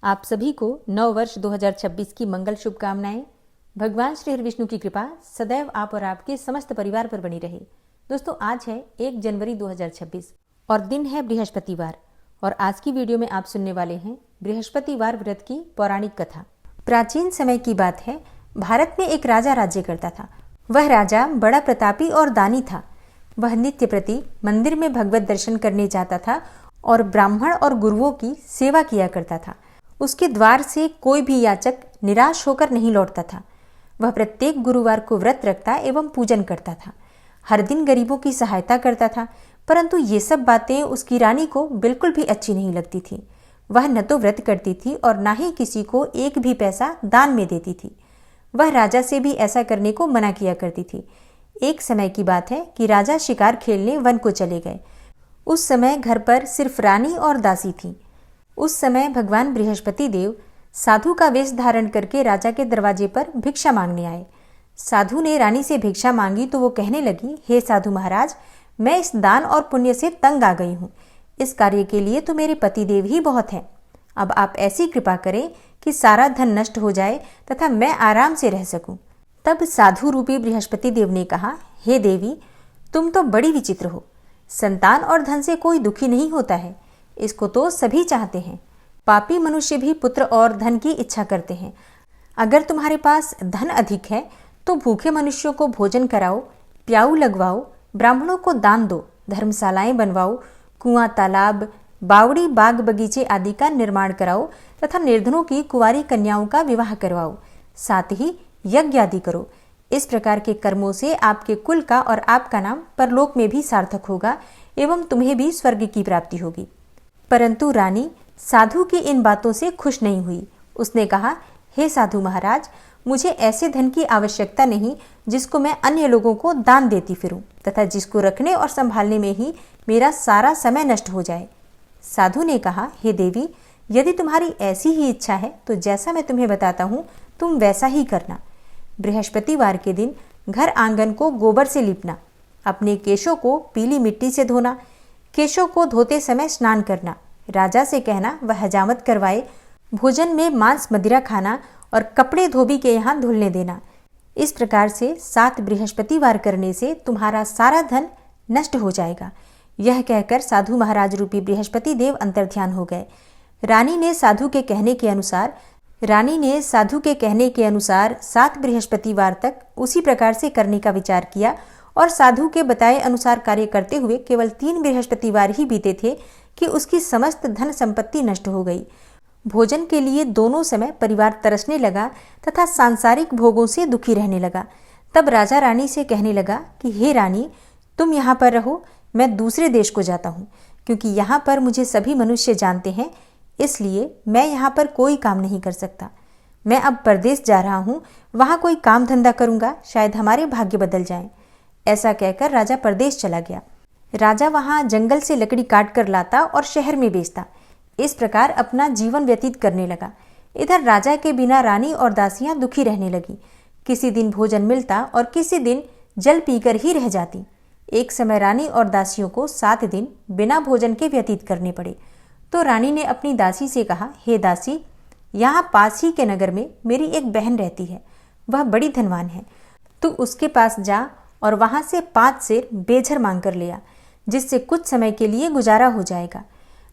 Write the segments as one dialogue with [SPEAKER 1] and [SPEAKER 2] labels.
[SPEAKER 1] आप सभी को नव वर्ष 2026 की मंगल शुभकामनाएं। भगवान श्री हरि विष्णु की कृपा सदैव आप और आपके समस्त परिवार पर बनी रहे। दोस्तों, आज है 1 जनवरी 2026 और दिन है बृहस्पतिवार। और आज की वीडियो में आप सुनने वाले हैं बृहस्पतिवार व्रत की पौराणिक कथा। प्राचीन समय की बात है। भारत में एक राजा राज्य करता था। वह राजा बड़ा प्रतापी और दानी था। वह नित्य प्रति मंदिर में भगवत दर्शन करने जाता था और ब्राह्मण और गुरुओं की सेवा किया करता था। उसके द्वार से कोई भी याचक निराश होकर नहीं लौटता था। वह प्रत्येक गुरुवार को व्रत रखता एवं पूजन करता था। हर दिन गरीबों की सहायता करता था, परंतु ये सब बातें उसकी रानी को बिल्कुल भी अच्छी नहीं लगती थी। वह न तो व्रत करती थी और न ही किसी को एक भी पैसा दान में देती थी। वह राजा से भी ऐसा करने को मना किया करती थी। एक समय की बात है कि राजा शिकार खेलने वन को चले गए। उस समय घर पर सिर्फ रानी और दासी थी। उस समय भगवान बृहस्पति देव साधु का वेश धारण करके राजा के दरवाजे पर भिक्षा मांगने आए। साधु ने रानी से भिक्षा मांगी तो वो कहने लगी, हे साधु महाराज, मैं इस दान और पुण्य से तंग आ गई हूँ। इस कार्य के लिए तो मेरे पतिदेव ही बहुत हैं। अब आप ऐसी कृपा करें कि सारा धन नष्ट हो जाए तथा मैं आराम से रह सकूं। तब साधु रूपी बृहस्पति देव ने कहा, हे देवी, तुम तो बड़ी विचित्र हो। संतान और धन से कोई दुखी नहीं होता है, इसको तो सभी चाहते हैं। पापी मनुष्य भी पुत्र और धन की इच्छा करते हैं। अगर तुम्हारे पास धन अधिक है तो भूखे मनुष्यों को भोजन कराओ, प्याऊ लगवाओ, ब्राह्मणों को दान दो, धर्मशालाएं बनवाओ, कुआं, तालाब, बावड़ी, बाग बगीचे आदि का निर्माण कराओ तथा निर्धनों की कुंवारी कन्याओं का विवाह करवाओ। साथ ही यज्ञ आदि करो। इस प्रकार के कर्मों से आपके कुल का और आपका नाम परलोक में भी सार्थक होगा एवं तुम्हें भी स्वर्ग की प्राप्ति होगी। परंतु रानी साधु की इन बातों से खुश नहीं हुई। उसने कहा, हे साधु महाराज, मुझे ऐसे धन की आवश्यकता नहीं जिसको मैं अन्य लोगों को दान देती फिरूं तथा जिसको रखने और संभालने में ही मेरा सारा समय नष्ट हो जाए। साधु ने कहा, हे देवी, यदि तुम्हारी ऐसी ही इच्छा है तो जैसा मैं तुम्हें बताता हूँ तुम वैसा ही करना। बृहस्पतिवार के दिन घर आंगन को गोबर से लीपना, अपने केशों को पीली मिट्टी से धोना, केशों को धोते समय स्नान करना, राजा से कहना वह हजामत करवाए, भोजन में मांस मदिरा खाना और कपड़े धोबी के यहाँ धुलने देना। इस प्रकार से 7 बृहस्पतिवार करने से तुम्हारा सारा धन नष्ट हो जाएगा। यह कहकर साधु महाराज रूपी बृहस्पति देव अंतर्ध्यान हो गए। रानी ने साधु के कहने के अनुसार 7 बृहस्पतिवार तक उसी प्रकार से करने का विचार किया और साधु के बताए अनुसार कार्य करते हुए केवल 3 बृहस्पतिवार ही बीते थे कि उसकी समस्त धन संपत्ति नष्ट हो गई। भोजन के लिए दोनों समय परिवार तरसने लगा तथा सांसारिक भोगों से दुखी रहने लगा। तब राजा रानी से कहने लगा कि हे रानी, तुम यहाँ पर रहो, मैं दूसरे देश को जाता हूँ, क्योंकि यहाँ पर मुझे सभी मनुष्य जानते हैं, इसलिए मैं यहाँ पर कोई काम नहीं कर सकता। मैं अब परदेश जा रहा हूँ, वहाँ कोई काम धंधा करूँगा, शायद हमारे भाग्य बदल जाएं। ऐसा कहकर राजा परदेश चला गया। राजा वहाँ जंगल से लकड़ी काट कर लाता और शहर में बेचता। इस प्रकार अपना जीवन व्यतीत करने लगा। इधर राजा के बिना रानी और दासियां दुखी रहने लगी। किसी दिन भोजन मिलता और किसी दिन जल पीकर ही रह जाती। एक समय रानी और दासियों को 7 दिन बिना भोजन के व्यतीत करने पड़े। तो रानी ने अपनी दासी से कहा, हे दासी, यहाँ पास ही के नगर में मेरी एक बहन रहती है, वह बड़ी धनवान है। तू उसके पास जा और वहां से 5 सेर बेझर मांग कर ले आ, जिससे कुछ समय के लिए गुजारा हो जाएगा।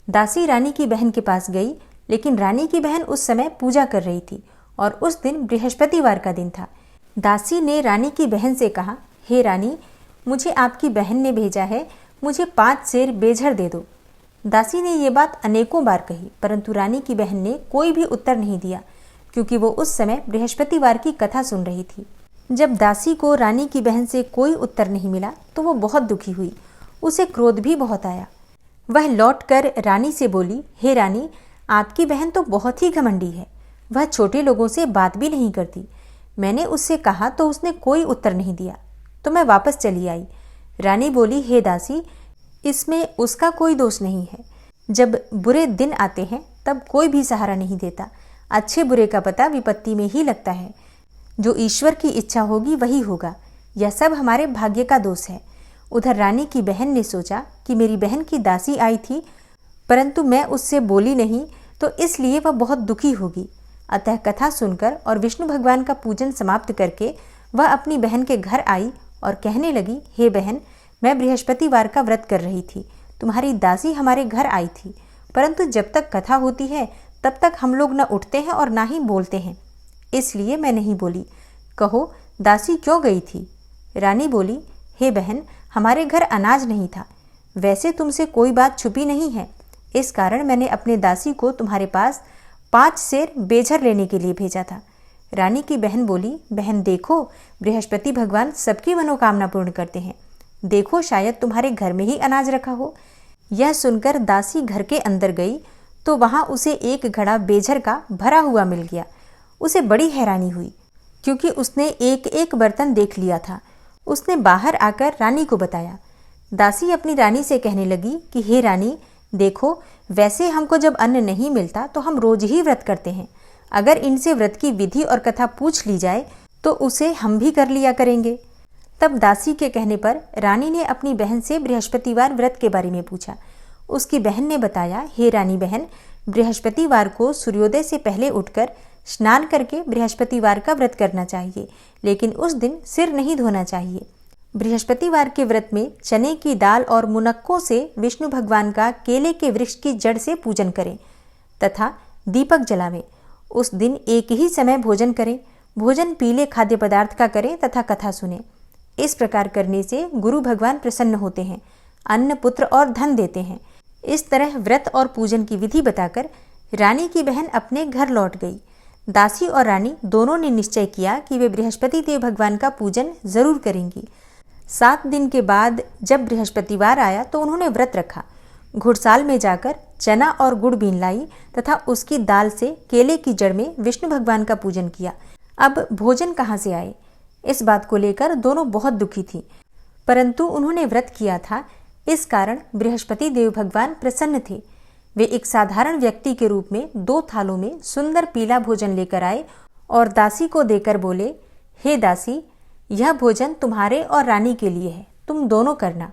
[SPEAKER 1] दासी रानी की बहन के पास गई, लेकिन रानी की बहन उस समय पूजा कर रही थी और उस दिन बृहस्पतिवार का दिन था। दासी ने रानी की बहन से कहा, हे रानी, मुझे आपकी बहन ने भेजा है, मुझे 5 सेर बेझर दे दो। दासी ने ये बात अनेकों बार कही, परंतु रानी की बहन ने कोई भी उत्तर नहीं दिया, क्योंकि वो उस समय बृहस्पतिवार की कथा सुन रही थी। जब दासी को रानी की बहन से कोई उत्तर नहीं मिला तो वो बहुत दुखी हुई। उसे क्रोध भी बहुत आया। वह लौटकर रानी से बोली, हे रानी, आपकी बहन तो बहुत ही घमंडी है, वह छोटे लोगों से बात भी नहीं करती। मैंने उससे कहा तो उसने कोई उत्तर नहीं दिया, तो मैं वापस चली आई। रानी बोली, हे दासी, इसमें उसका कोई दोष नहीं है। जब बुरे दिन आते हैं तब कोई भी सहारा नहीं देता। अच्छे बुरे का पता विपत्ति में ही लगता है। जो ईश्वर की इच्छा होगी वही होगा। यह सब हमारे भाग्य का दोष है। उधर रानी की बहन ने सोचा कि मेरी बहन की दासी आई थी, परंतु मैं उससे बोली नहीं, तो इसलिए वह बहुत दुखी होगी। अतः कथा सुनकर और विष्णु भगवान का पूजन समाप्त करके वह अपनी बहन के घर आई और कहने लगी, हे बहन, मैं बृहस्पतिवार का व्रत कर रही थी। तुम्हारी दासी हमारे घर आई थी, परंतु जब तक कथा होती है तब तक हम लोग न उठते हैं और ना ही बोलते हैं, इसलिए मैं नहीं बोली। कहो, दासी क्यों गई थी? रानी बोली, हे बहन, हमारे घर अनाज नहीं था। वैसे तुमसे कोई बात छुपी नहीं है, इस कारण मैंने अपने दासी को तुम्हारे पास 5 सेर बेझर लेने के लिए भेजा था। रानी की बहन बोली, बहन देखो, बृहस्पति भगवान सबकी मनोकामना पूर्ण करते हैं। देखो, शायद तुम्हारे घर में ही अनाज रखा हो। यह सुनकर दासी घर के अंदर गई तो वहां उसे एक घड़ा बेझर का भरा हुआ मिल गया। उसे बड़ी हैरानी हुई, क्योंकि उसने एक एक बर्तन देख लिया था। उसने बाहर आकर रानी को बताया। दासी अपनी रानी से कहने लगी कि हे रानी, देखो, वैसे हमको जब अन्न नहीं मिलता तो हम रोज ही व्रत करते हैं। अगर इनसे व्रत की विधि और कथा पूछ ली जाए तो उसे हम भी कर लिया करेंगे। तब दासी के कहने पर रानी ने अपनी बहन से बृहस्पतिवार व्रत के बारे में पूछा। उसकी बहन ने बताया, हे रानी बहन, बृहस्पतिवार को सूर्योदय से पहले उठकर स्नान करके बृहस्पतिवार का व्रत करना चाहिए, लेकिन उस दिन सिर नहीं धोना चाहिए। बृहस्पतिवार के व्रत में चने की दाल और मुनक्कों से विष्णु भगवान का केले के वृक्ष की जड़ से पूजन करें तथा दीपक जलावें। उस दिन एक ही समय भोजन करें। भोजन पीले खाद्य पदार्थ का करें तथा कथा सुनें। इस प्रकार करने से गुरु भगवान प्रसन्न होते हैं, अन्न, पुत्र और धन देते हैं। इस तरह व्रत और पूजन की विधि बताकर रानी की बहन अपने घर लौट गई। दासी और रानी दोनों ने निश्चय किया कि वे बृहस्पति देव भगवान का पूजन जरूर करेंगी। 7 दिन के बाद जब बृहस्पतिवार आया तो उन्होंने व्रत रखा। घुड़साल में जाकर चना और गुड़ बीन लाई तथा उसकी दाल से केले की जड़ में विष्णु भगवान का पूजन किया। अब भोजन कहाँ से आए, इस बात को लेकर दोनों बहुत दुखी थी, परंतु उन्होंने व्रत किया था, इस कारण बृहस्पति देव भगवान प्रसन्न थे। वे एक साधारण व्यक्ति के रूप में 2 थालों में सुंदर पीला भोजन लेकर आए और दासी को देकर बोले, हे दासी, यह भोजन तुम्हारे और रानी के लिए है, तुम दोनों करना।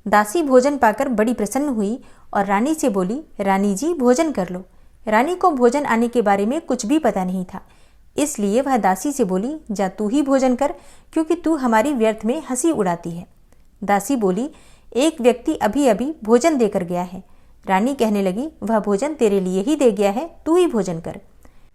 [SPEAKER 1] दासी भोजन पाकर बड़ी प्रसन्न हुई और रानी से बोली, रानी जी, भोजन कर लो। रानी को भोजन आने के बारे में कुछ भी पता नहीं था, इसलिए वह दासी से बोली, जा तू ही भोजन कर, क्योंकि तू हमारी व्यर्थ में हंसी उड़ाती है। दासी बोली, एक व्यक्ति अभी अभी भोजन देकर गया है। रानी कहने लगी, वह भोजन तेरे लिए ही दे गया है, तू ही भोजन कर।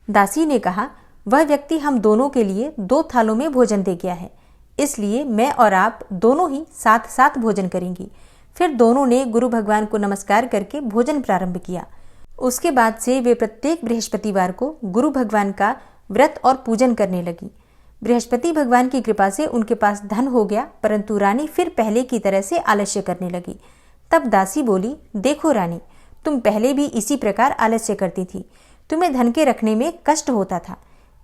[SPEAKER 1] दासी ने कहा, वह व्यक्ति हम दोनों के लिए 2 थालों में भोजन दे गया है, इसलिए मैं और आप दोनों ही साथ साथ भोजन करेंगी। फिर दोनों ने गुरु भगवान को नमस्कार करके भोजन प्रारंभ किया। उसके बाद से वे प्रत्येक बृहस्पतिवार को गुरु भगवान का व्रत और पूजन करने लगी। बृहस्पति भगवान की कृपा से उनके पास धन हो गया, परंतु रानी फिर पहले की तरह से आलस्य करने लगी। तब दासी बोली, देखो रानी, तुम पहले भी इसी प्रकार आलस्य करती थी, तुम्हें धन के रखने में कष्ट होता था,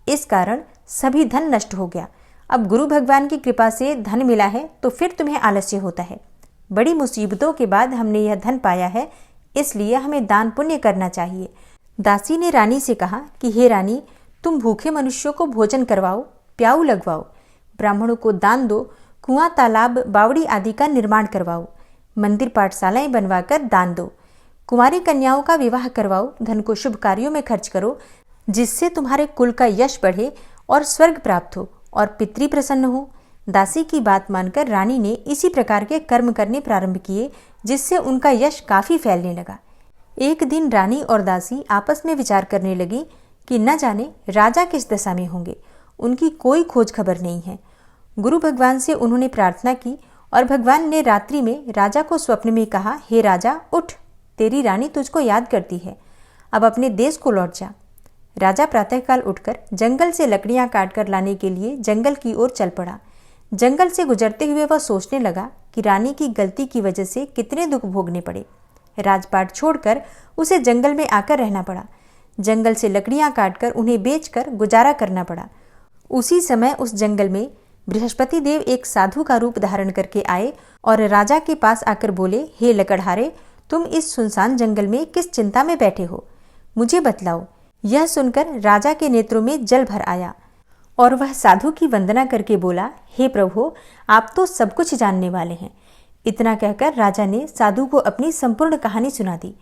[SPEAKER 1] इस कारण सभी धन नष्ट हो गया। अब गुरु भगवान की कृपा से धन मिला है तो फिर तुम्हें आलस्य होता है। बड़ी मुसीबतों के बाद हमने यह धन पाया है, इसलिए हमें दान पुण्य करना चाहिए। दासी ने रानी से कहा कि हे रानी, तुम भूखे मनुष्यों को भोजन करवाओ, प्याऊ लगवाओ, ब्राह्मणों को दान दो, कुआं, तालाब, बावड़ी आदि का निर्माण करवाओ, मंदिर पाठशालाएं बनवाकर दान दो, कुंवारी कन्याओं का विवाह करवाओ, धन को शुभ कार्यों में खर्च करो, जिससे तुम्हारे कुल का यश बढ़े और स्वर्ग प्राप्त हो और पितृ प्रसन्न हो। दासी की बात मानकर रानी ने इसी प्रकार के कर्म करने प्रारंभ किए, जिससे उनका यश काफी फैलने लगा। एक दिन रानी और दासी आपस में विचार करने लगी कि न जाने राजा किस दशा में होंगे, उनकी कोई खोज खबर नहीं है। गुरु भगवान से उन्होंने प्रार्थना की और भगवान ने रात्रि में राजा को स्वप्न में कहा, हे राजा, उठ, तेरी रानी तुझको याद करती है, अब अपने देश को लौट जा। राजा प्रातःकाल उठकर जंगल से लकड़ियां काटकर लाने के लिए जंगल की ओर चल पड़ा। जंगल से गुजरते हुए वह सोचने लगा कि रानी की गलती की वजह से कितने दुख भोगने पड़े। राजपाट छोड़कर उसे जंगल में आकर रहना पड़ा। जंगल से लकड़ियां काटकर उन्हें बेचकर गुजारा करना पड़ा। उसी समय उस जंगल में बृहस्पति देव एक साधु का रूप धारण करके आए और राजा के पास आकर बोले, हे लकड़हारे, तुम इस सुनसान जंगल में किस चिंता में बैठे हो, मुझे बतलाओ। यह सुनकर राजा के नेत्रों में जल भर आया और वह साधु की वंदना करके बोला, हे प्रभु, आप तो सब कुछ जानने वाले हैं। इतना कहकर राजा ने साधु को अपनी संपूर्ण कहानी सुना दी।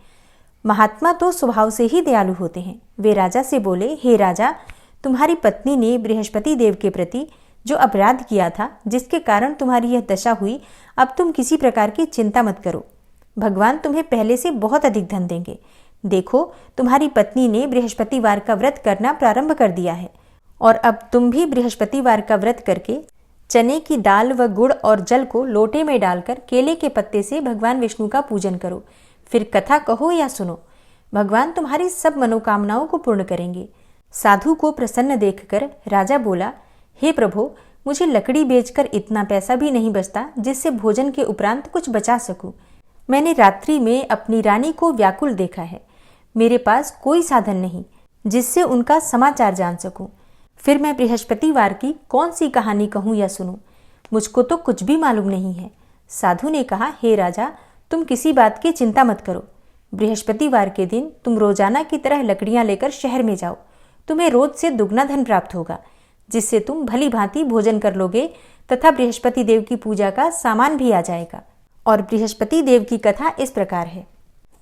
[SPEAKER 1] महात्मा तो स्वभाव से ही दयालु होते हैं। वे राजा से बोले, हे राजा, तुम्हारी पत्नी ने बृहस्पति देव के प्रति जो अपराध किया था, जिसके कारण तुम्हारी यह दशा हुई, अब तुम किसी प्रकार की चिंता मत करो। भगवान तुम्हें पहले से बहुत अधिक धन देंगे। देखो, तुम्हारी पत्नी ने बृहस्पतिवार का व्रत करना प्रारंभ कर दिया है, और अब तुम भी बृहस्पतिवार का व्रत करके चने की दाल व गुड़ और जल को लोटे में डालकर केले के पत्ते से भगवान विष्णु का पूजन करो। फिर कथा कहो या सुनो, भगवान तुम्हारी सब मनोकामनाओं को पूर्ण करेंगे। साधु को प्रसन्न देखकर राजा बोला, हे प्रभु, मुझे लकड़ी बेचकर इतना पैसा भी नहीं बचता जिससे भोजन के उपरांत कुछ बचा सकूं। मैंने रात्रि में अपनी रानी को व्याकुल देखा है। मेरे पास कोई साधन नहीं जिससे उनका समाचार जान सकूं। फिर मैं बृहस्पतिवार की कौन सी कहानी कहूं या सुनूं? मुझको तो कुछ भी मालूम नहीं है। साधु ने कहा, हे राजा, तुम किसी बात की चिंता मत करो। बृहस्पतिवार के दिन तुम रोजाना की तरह लकड़ियां लेकर शहर में जाओ। तुम्हें रोज से दुगना धन प्राप्त होगा, जिससे तुम भली भांति भोजन कर लोगे तथा बृहस्पति देव की पूजा का सामान भी आ जाएगा। और बृहस्पति देव की कथा इस प्रकार है।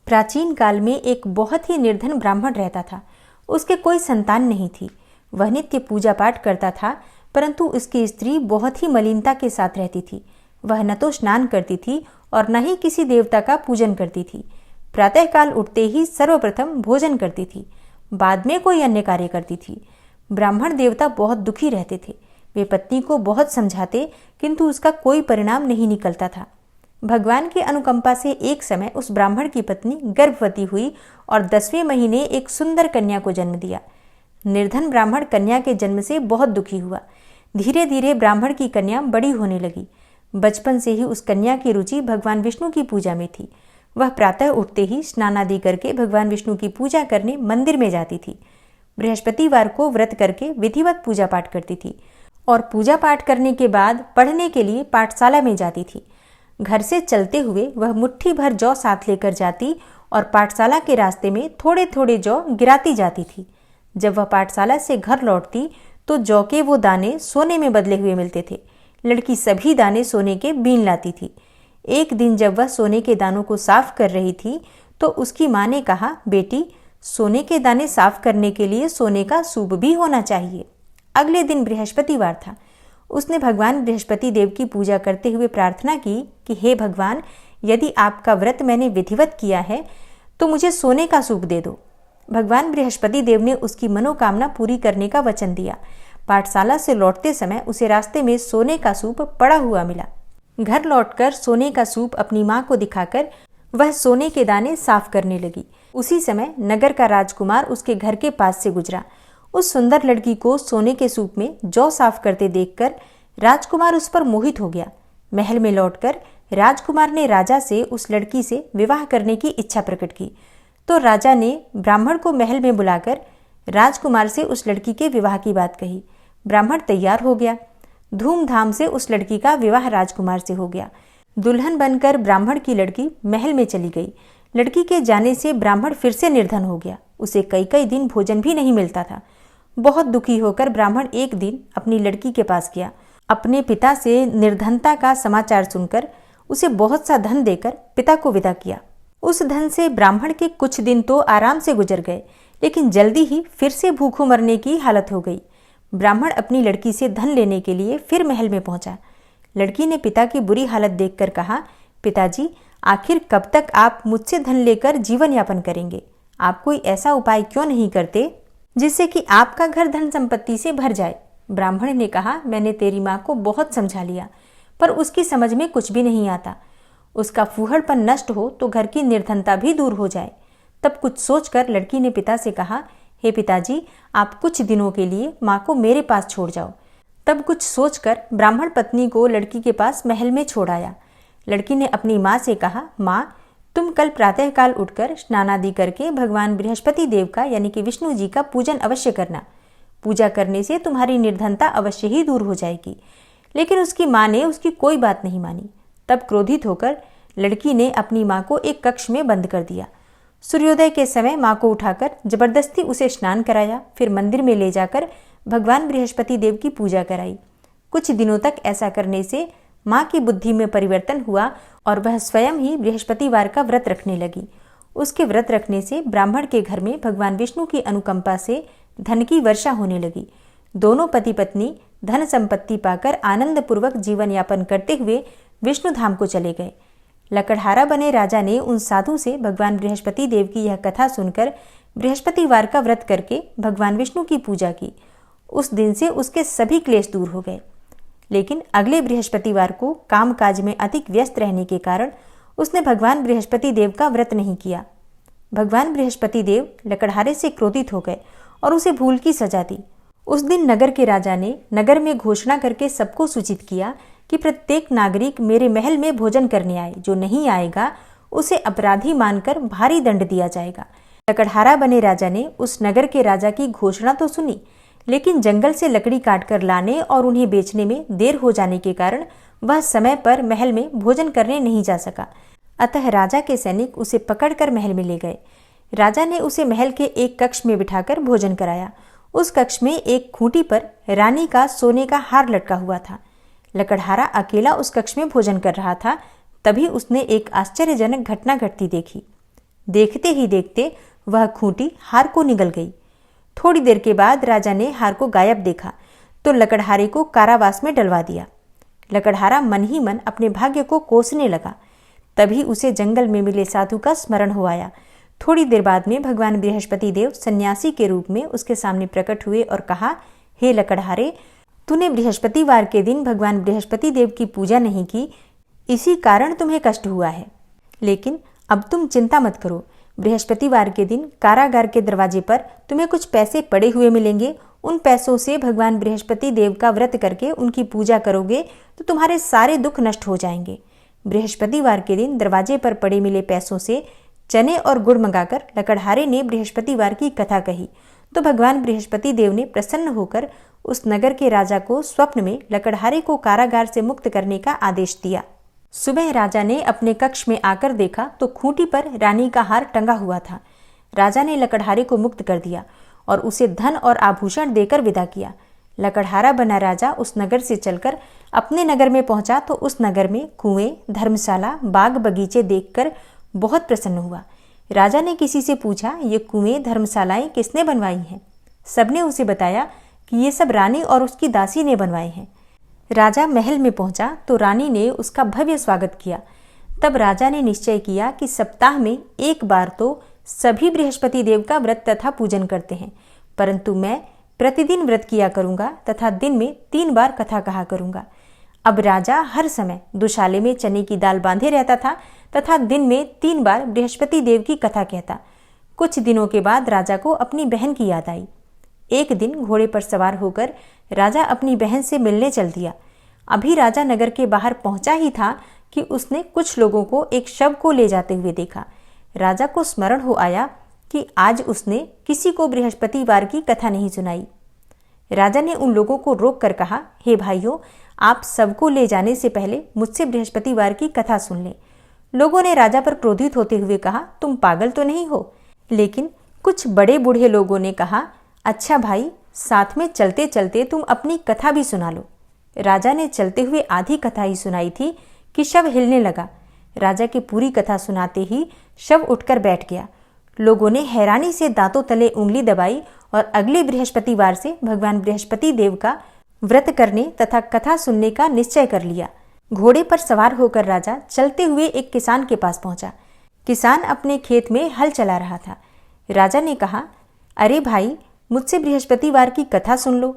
[SPEAKER 1] प्राचीन काल में एक बहुत ही निर्धन ब्राह्मण रहता था। उसके कोई संतान नहीं थी। वह नित्य पूजा पाठ करता था, परंतु उसकी स्त्री बहुत ही मलिनता के साथ रहती थी। वह न तो स्नान करती थी और न ही किसी देवता का पूजन करती थी। प्रातःकाल उठते ही सर्वप्रथम भोजन करती थी, बाद में कोई अन्य कार्य करती थी। ब्राह्मण देवता बहुत दुखी रहते थे। वे पत्नी को बहुत समझाते, किंतु उसका कोई परिणाम नहीं निकलता था। भगवान की अनुकंपा से एक समय उस ब्राह्मण की पत्नी गर्भवती हुई और 10वें महीने एक सुंदर कन्या को जन्म दिया। निर्धन ब्राह्मण कन्या के जन्म से बहुत दुखी हुआ। धीरे धीरे ब्राह्मण की कन्या बड़ी होने लगी। बचपन से ही उस कन्या की रुचि भगवान विष्णु की पूजा में थी। वह प्रातः उठते ही स्नान आदि करके भगवान विष्णु की पूजा करने मंदिर में जाती थी। बृहस्पतिवार को व्रत करके विधिवत पूजा पाठ करती थी और पूजा पाठ करने के बाद पढ़ने के लिए पाठशाला में जाती थी। घर से चलते हुए वह मुट्ठी भर जौ साथ लेकर जाती और पाठशाला के रास्ते में थोड़े थोड़े जौ गिराती जाती थी। जब वह पाठशाला से घर लौटती तो जौ के वो दाने सोने में बदले हुए मिलते थे। लड़की सभी दाने सोने के बीन लाती थी। एक दिन जब वह सोने के दानों को साफ कर रही थी तो उसकी माँ ने कहा, बेटी, सोने के दाने साफ करने के लिए सोने का सूप भी होना चाहिए। अगले दिन बृहस्पतिवार था। उसने भगवान बृहस्पति देव की पूजा करते हुए प्रार्थना की कि हे भगवान, यदि आपका व्रत मैंने विधिवत किया है तो मुझे सोने का सूप दे दो। भगवान बृहस्पति देव ने उसकी मनोकामना पूरी करने का वचन दिया। पाठशाला से लौटते समय उसे रास्ते में सोने का सूप पड़ा हुआ मिला। घर लौटकर सोने का सूप अपनी माँ को दिखाकर वह सोने के दाने साफ करने लगी। उसी समय नगर का राजकुमार उसके घर के पास से गुजरा। उस सुंदर लड़की को सोने के सूप में जौ साफ करते देखकर राजकुमार उस पर मोहित हो गया। महल में लौटकर राजकुमार ने राजा से उस लड़की से विवाह करने की इच्छा प्रकट की। तो राजा ने ब्राह्मण को महल में बुलाकर राजकुमार से उस लड़की के विवाह की बात कही। ब्राह्मण तैयार हो गया। धूमधाम से उस लड़की का विवाह राजकुमार से हो गया। दुल्हन बनकर ब्राह्मण की लड़की महल में चली गई। लड़की के जाने से ब्राह्मण फिर से निर्धन हो गया। उसे कई कई दिन भोजन भी नहीं मिलता था। बहुत दुखी होकर ब्राह्मण एक दिन अपनी लड़की के पास गया। अपने पिता से निर्धनता का समाचार सुनकर उसे बहुत सा धन देकर पिता को विदा किया। उस धन से ब्राह्मण के कुछ दिन तो आराम से गुजर गए, लेकिन जल्दी ही फिर से भूखों मरने की हालत हो गई। ब्राह्मण अपनी लड़की से धन लेने के लिए फिर महल में पहुंचा। लड़की ने पिता की बुरी हालत देखकर कहा, पिताजी, आखिर कब तक आप मुझसे धन लेकर जीवन यापन करेंगे? आप कोई ऐसा उपाय क्यों नहीं करते जिससे कि आपका घर धन संपत्ति से भर जाए? ब्राह्मण ने कहा, मैंने तेरी माँ को बहुत समझा लिया, पर उसकी समझ में कुछ भी नहीं आता। उसका फूहड़पन नष्ट हो तो घर की निर्धनता भी दूर हो जाए। तब कुछ सोचकर लड़की ने पिता से कहा, हे पिताजी, आप कुछ दिनों के लिए माँ को मेरे पास छोड़ जाओ। तब कुछ सोचकर ब्राह्मण पत्नी को लड़की के पास महल में छोड़ आया। लड़की ने अपनी माँ से कहा, माँ, तुम कल प्रातःकाल उठकर स्नान आदि करके भगवान बृहस्पति देव का यानी कि विष्णु जी का पूजन अवश्य करना। पूजा करने से तुम्हारी निर्धनता अवश्य ही दूर हो जाएगी। लेकिन उसकी माँ ने उसकी कोई बात नहीं मानी। तब क्रोधित होकर लड़की ने अपनी माँ को एक कक्ष में बंद कर दिया। सूर्योदय के समय माँ को उठाकर जबरदस्ती उसे स्नान कराया, फिर मंदिर में ले जाकर भगवान बृहस्पति देव की पूजा कराई। कुछ दिनों तक ऐसा करने से माँ की बुद्धि में परिवर्तन हुआ और वह स्वयं ही बृहस्पतिवार का व्रत रखने लगी। उसके व्रत रखने से ब्राह्मण के घर में भगवान विष्णु की अनुकंपा से धन की वर्षा होने लगी। दोनों पति पत्नी धन संपत्ति पाकर आनंद पूर्वक जीवन यापन करते हुए विष्णु धाम को चले गए। लकड़हारा बने राजा ने उन साधु से भगवान बृहस्पति देव की यह कथा सुनकर बृहस्पतिवार का व्रत करके भगवान विष्णु की पूजा की। उस दिन से उसके सभी क्लेश दूर हो गए। लेकिन अगले बृहस्पतिवार को कामकाज में अधिक व्यस्त रहने के कारण उसने भगवान बृहस्पति देव का व्रत नहीं किया। भगवान बृहस्पति देव लकड़हारे से क्रोधित हो गए और उसे भूल की सजा दी। उस दिन नगर के राजा ने नगर में घोषणा करके सबको सूचित किया कि प्रत्येक नागरिक मेरे महल में भोजन करने आए, जो नहीं आएगा उसे अपराधी मानकर भारी दंड दिया जाएगा। लकड़हारा बने राजा ने उस नगर के राजा की घोषणा तो सुनी, लेकिन जंगल से लकड़ी काटकर लाने और उन्हें बेचने में देर हो जाने के कारण वह समय पर महल में भोजन करने नहीं जा सका। अतः राजा के सैनिक उसे पकड़कर महल में ले गए। राजा ने उसे महल के एक कक्ष में बिठाकर भोजन कराया। उस कक्ष में एक खूंटी पर रानी का सोने का हार लटका हुआ था। लकड़हारा अकेला उस कक्ष में भोजन कर रहा था। तभी उसने एक आश्चर्यजनक घटना घटती देखी। देखते ही देखते वह खूंटी हार को निगल गई। थोड़ी देर के बाद राजा ने हार को गायब देखा तो लकड़हारे को कारावास में डलवा दिया। लकड़हारा मन ही मन अपने भाग्य को कोसने लगा। तभी उसे जंगल में मिले साधु का स्मरण हो आया। थोड़ी देर बाद में भगवान बृहस्पति देव सन्यासी के रूप में उसके सामने प्रकट हुए और कहा, हे लकड़हारे, तूने बृहस्पतिवार के दिन भगवान बृहस्पति देव की पूजा नहीं की, इसी कारण तुम्हें कष्ट हुआ है। लेकिन अब तुम चिंता मत करो। बृहस्पतिवार के दिन कारागार के दरवाजे पर तुम्हें कुछ पैसे पड़े हुए मिलेंगे। उन पैसों से भगवान बृहस्पति देव का व्रत करके उनकी पूजा करोगे तो तुम्हारे सारे दुख नष्ट हो जाएंगे। बृहस्पतिवार के दिन दरवाजे पर पड़े मिले पैसों से चने और गुड़ मंगाकर लकड़हारे ने बृहस्पतिवार की कथा कही तो भगवान बृहस्पति देव ने प्रसन्न होकर उस नगर के राजा को स्वप्न में लकड़हारे को कारागार से मुक्त करने का आदेश दिया। सुबह राजा ने अपने कक्ष में आकर देखा तो खूंटी पर रानी का हार टंगा हुआ था। राजा ने लकड़हारे को मुक्त कर दिया और उसे धन और आभूषण देकर विदा किया। लकड़हारा बना राजा उस नगर से चलकर अपने नगर में पहुंचा तो उस नगर में कुएं, धर्मशाला, बाग बगीचे देखकर बहुत प्रसन्न हुआ। राजा ने किसी से पूछा, ये कुएं, धर्मशालाएं किसने बनवाई हैं? सबने उसे बताया कि ये सब रानी और उसकी दासी ने बनवाए हैं। राजा महल में पहुंचा तो रानी ने उसका भव्य स्वागत किया। तब राजा ने निश्चय किया कि सप्ताह में एक बार तो सभी बृहस्पति देव का व्रत तथा पूजन करते हैं, परंतु मैं प्रतिदिन व्रत किया करूंगा तथा दिन में 3 बार कथा कहा करूंगा। अब राजा हर समय दुशाले में चने की दाल बांधे रहता था तथा दिन में 3 बार बृहस्पति देव की कथा कहता। कुछ दिनों के बाद राजा को अपनी बहन की याद आई। एक दिन घोड़े पर सवार होकर राजा अपनी बहन से मिलने चल दिया। अभी राजा नगर के बाहर पहुंचा ही था कि उसने कुछ लोगों को एक शव को ले जाते हुए देखा। राजा को स्मरण हो आया कि आज उसने किसी को बृहस्पतिवार की कथा नहीं सुनाई। राजा ने उन लोगों को रोक कर कहा, हे भाइयों, आप सबको ले जाने से पहले मुझसे बृहस्पतिवार की कथा सुन लें। लोगों ने राजा पर क्रोधित होते हुए कहा, तुम पागल तो नहीं हो? लेकिन कुछ बड़े बूढ़े लोगों ने कहा, अच्छा भाई, साथ में चलते चलते तुम अपनी कथा भी सुना लो। राजा ने चलते हुए आधी कथा ही सुनाई थी कि शव हिलने लगा। राजा की पूरी कथा सुनाते ही शव उठकर बैठ गया। लोगों ने हैरानी से दांतों तले उंगली दबाई और अगले बृहस्पतिवार से भगवान बृहस्पति देव का व्रत करने तथा कथा सुनने का निश्चय कर लिया। घोड़े पर सवार होकर राजा चलते हुए एक किसान के पास पहुंचा। किसान अपने खेत में हल चला रहा था। राजा ने कहा, अरे भाई, मुझसे बृहस्पतिवार की कथा सुन लो।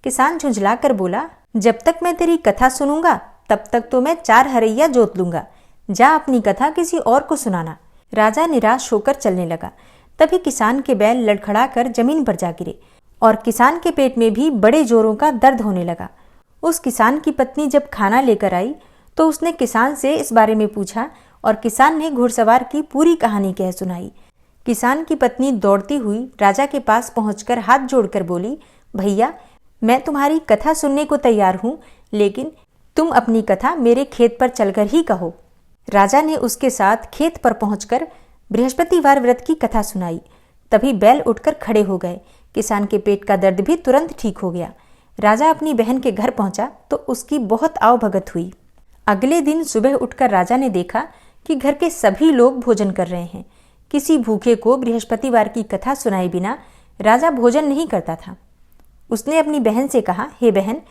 [SPEAKER 1] किसान झुंझला कर बोला, जब तक मैं तेरी कथा सुनूंगा तब तक तो मैं 4 हरैया जोत लूंगा। जा अपनी कथा किसी और को सुनाना। राजा निराश होकर चलने लगा। तभी किसान के बैल लड़खड़ा कर जमीन पर जा गिरे और किसान के पेट में भी बड़े जोरों का दर्द होने लगा। उस किसान की पत्नी जब खाना लेकर आई तो उसने किसान से इस बारे में पूछा और किसान ने घुड़सवार की पूरी कहानी कह सुनाई। किसान की पत्नी दौड़ती हुई राजा के पास पहुंचकर हाथ जोड़कर बोली, भैया, मैं तुम्हारी कथा सुनने को तैयार हूं, लेकिन तुम अपनी कथा मेरे खेत पर चलकर ही कहो। राजा ने उसके साथ खेत पर पहुंचकर बृहस्पतिवार व्रत की कथा सुनाई। तभी बैल उठकर खड़े हो गए। किसान के पेट का दर्द भी तुरंत ठीक हो गया। राजा अपनी बहन के घर पहुंचा तो उसकी बहुत आवभगत हुई। अगले दिन सुबह उठकर राजा ने देखा कि घर के सभी लोग भोजन कर रहे हैं। किसी भूखे को बृहस्पतिवार की कथा सुनाए बिना राजा भोजन नहीं करता था। उसने अपनी बहन से कहा, हे बहन,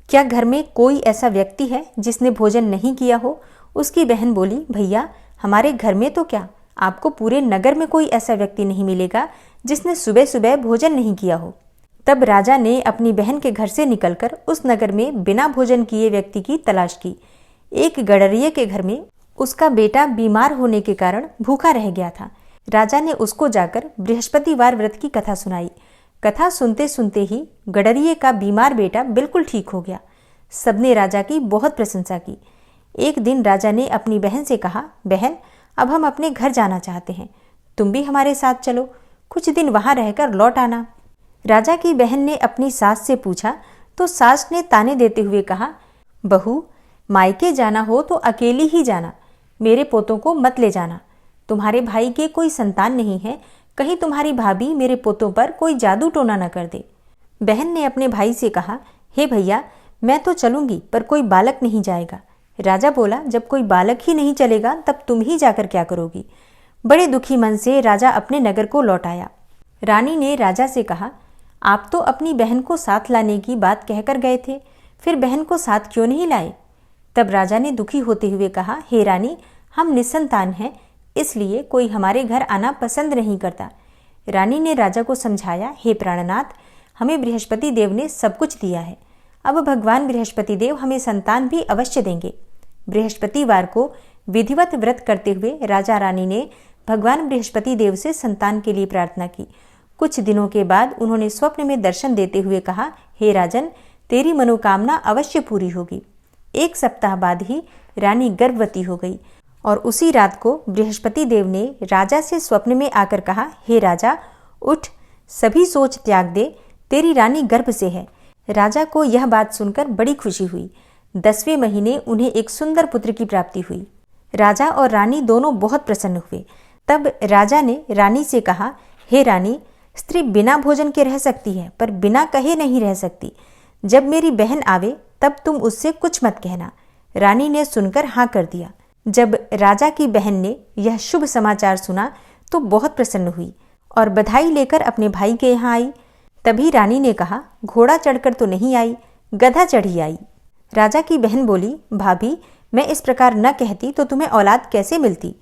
[SPEAKER 1] क्या घर में कोई ऐसा व्यक्ति है जिसने भोजन नहीं किया हो? उसकी बहन बोली, भैया, हमारे घर में तो क्या, आपको पूरे नगर में कोई ऐसा व्यक्ति नहीं मिलेगा जिसने सुबह सुबह भोजन नहीं किया हो। तब राजा ने अपनी बहन के घर से निकलकर उस नगर में बिना भोजन किए व्यक्ति की तलाश की। एक गडरिये के घर में उसका बेटा बीमार होने के कारण भूखा रह गया था। राजा ने उसको जाकर बृहस्पतिवार व्रत की कथा सुनाई। कथा सुनते सुनते ही गडरिये का बीमार बेटा बिल्कुल ठीक हो गया। सबने राजा की बहुत प्रशंसा की। एक दिन राजा ने अपनी बहन से कहा, बहन, अब हम अपने घर जाना चाहते हैं, तुम भी हमारे साथ चलो, कुछ दिन वहां रहकर लौट आना। राजा की बहन ने अपनी सास से पूछा तो सास ने ताने देते हुए कहा, बहू, मायके जाना हो तो अकेली ही जाना, मेरे पोतों को मत ले जाना। तुम्हारे भाई के कोई संतान नहीं है, कहीं तुम्हारी भाभी मेरे पोतों पर कोई जादू टोना न कर दे। बहन ने अपने भाई से कहा, हे भैया, मैं तो चलूंगी पर कोई बालक नहीं जाएगा। राजा बोला, जब कोई बालक ही नहीं चलेगा तब तुम ही जाकर क्या करोगी? बड़े दुखी मन से राजा अपने नगर को लौट आया। रानी ने राजा से कहा, आप तो अपनी बहन को साथ लाने की बात कहकर गए थे, फिर बहन को साथ क्यों नहीं लाए? तब राजा ने दुखी होते हुए कहा, हे रानी, हम निसंतान हैं, इसलिए कोई हमारे घर आना पसंद नहीं करता। रानी ने राजा को समझाया, हे प्राणनाथ, हमें बृहस्पति देव ने सब कुछ दिया है, अब भगवान बृहस्पति देव हमें संतान भी अवश्य देंगे। बृहस्पतिवार को विधिवत व्रत करते हुए राजा रानी ने भगवान बृहस्पति देव से संतान के लिए प्रार्थना की। कुछ दिनों के बाद उन्होंने स्वप्न में दर्शन देते हुए कहा, हे राजन, तेरी मनोकामना अवश्य पूरी होगी। 1 सप्ताह बाद ही रानी गर्भवती हो गई और उसी रात को बृहस्पति देव ने राजा से स्वप्न में आकर कहा, हे राजा, उठ, सभी सोच त्याग दे, तेरी रानी गर्भ से है। राजा को यह बात सुनकर बड़ी खुशी हुई। 10वें महीने उन्हें एक सुंदर पुत्र की प्राप्ति हुई। राजा और रानी दोनों बहुत प्रसन्न हुए। तब राजा ने रानी से कहा, हे रानी, स्त्री बिना भोजन के रह सकती है पर बिना कहे नहीं रह सकती। जब मेरी बहन आवे तब तुम उससे कुछ मत कहना। रानी ने सुनकर हाँ कर दिया। जब राजा की बहन ने यह शुभ समाचार सुना तो बहुत प्रसन्न हुई और बधाई लेकर अपने भाई के यहाँ आई। तभी रानी ने कहा, घोड़ा चढ़कर तो नहीं आई, गधा चढ़ी आई। राजा की बहन बोली, भाभी, मैं इस प्रकार न कहती तो तुम्हें औलाद कैसे मिलती?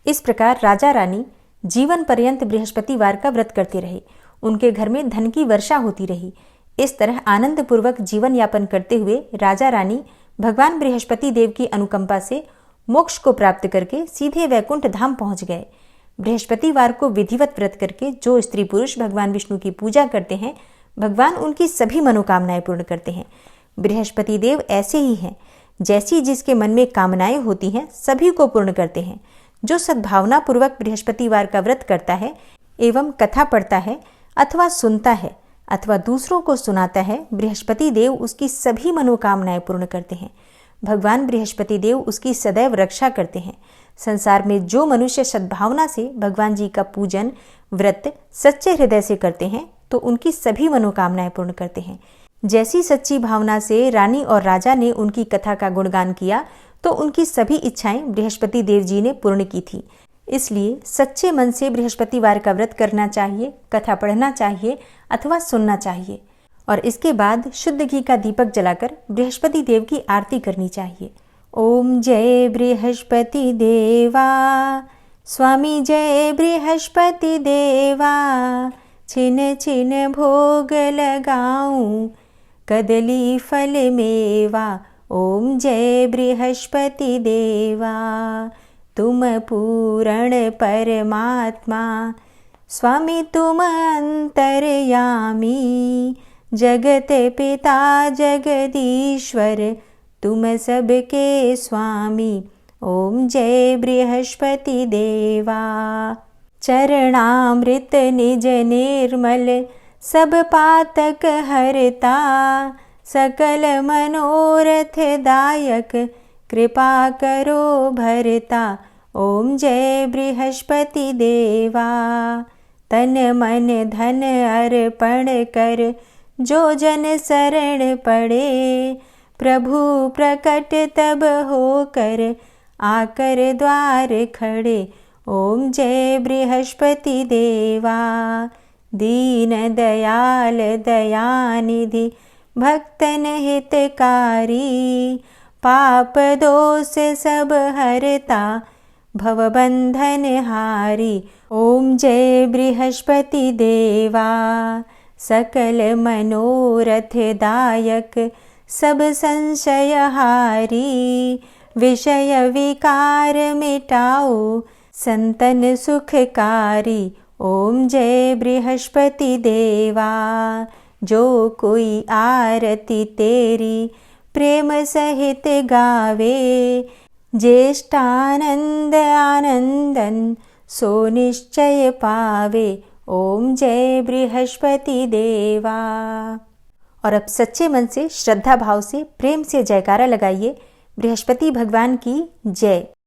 [SPEAKER 1] इस प्रकार राजा रानी जीवन पर्यंत बृहस्पतिवार का व्रत करते रहे। उनके घर में धन की वर्षा होती रही। इस तरह आनंद पूर्वक जीवन यापन करते हुए राजा रानी भगवान बृहस्पति देव की अनुकंपा से मोक्ष को प्राप्त करके सीधे वैकुंठ धाम पहुंच गए। बृहस्पतिवार को विधिवत व्रत करके जो स्त्री पुरुष भगवान विष्णु की पूजा करते हैं, भगवान उनकी सभी मनोकामनाएं पूर्ण करते हैं। बृहस्पति देव ऐसे ही हैं, जैसी जिसके मन में कामनाएं होती हैं सभी को पूर्ण करते हैं। जो सद्भावना पूर्वक बृहस्पतिवार का व्रत करता है एवं कथा पढ़ता है अथवा सुनता है अथवा दूसरों को सुनाता है, बृहस्पति देव उसकी सभी मनोकामनाएं पूर्ण करते हैं। भगवान बृहस्पति देव उसकी सदैव रक्षा करते हैं। संसार में जो मनुष्य सद्भावना से भगवान जी का पूजन व्रत सच्चे हृदय से करते हैं तो उनकी सभी मनोकामनाएं पूर्ण करते हैं। जैसी सच्ची भावना से रानी और राजा ने उनकी कथा का गुणगान किया तो उनकी सभी इच्छाएं बृहस्पति देव जी ने पूर्ण की थी। इसलिए सच्चे मन से बृहस्पतिवार का व्रत करना चाहिए, कथा पढ़ना चाहिए अथवा सुनना चाहिए और इसके बाद शुद्ध घी का दीपक जलाकर बृहस्पति देव की आरती करनी चाहिए। ओम जय बृहस्पति देवा, स्वामी जय बृहस्पति देवा, छिन छिन भोग लगाऊं, कदली फल मेवा। ओम जय बृहस्पति देवा, तुम पूर्ण परमात्मा, स्वामी तुम अंतर्यामी, जगत पिता जगदीश्वर, तुम सबके स्वामी। ओम जय बृहस्पति देवा, चरणामृत निज निर्मल, सब पातक हरता, सकल मनोरथ दायक, कृपा करो भरता। ओम जय बृहस्पति देवा, तन मन धन अर्पण कर, जो जन शरण पड़े, प्रभु प्रकट तब होकर, आकर द्वार खड़े। ओम जय बृहस्पति देवा, दीन दयाल दयानिधि, भक्तन हितकारी, पाप दोष सब हरता, भवबंधन हारी। ओम जय बृहस्पति देवा, सकल मनोरथ दायक, सब संशय हारी, विषय विकार मिटाओ, संतन सुखकारी। ओम जय बृहस्पति देवा, जो कोई आरती तेरी प्रेम सहित गावे, ज्येष्ठानंद आनंदन सो निश्चय पावे। ओम जय बृहस्पति देवा। और अब सच्चे मन से, श्रद्धा भाव से, प्रेम से जयकारा लगाइए। बृहस्पति भगवान की जय।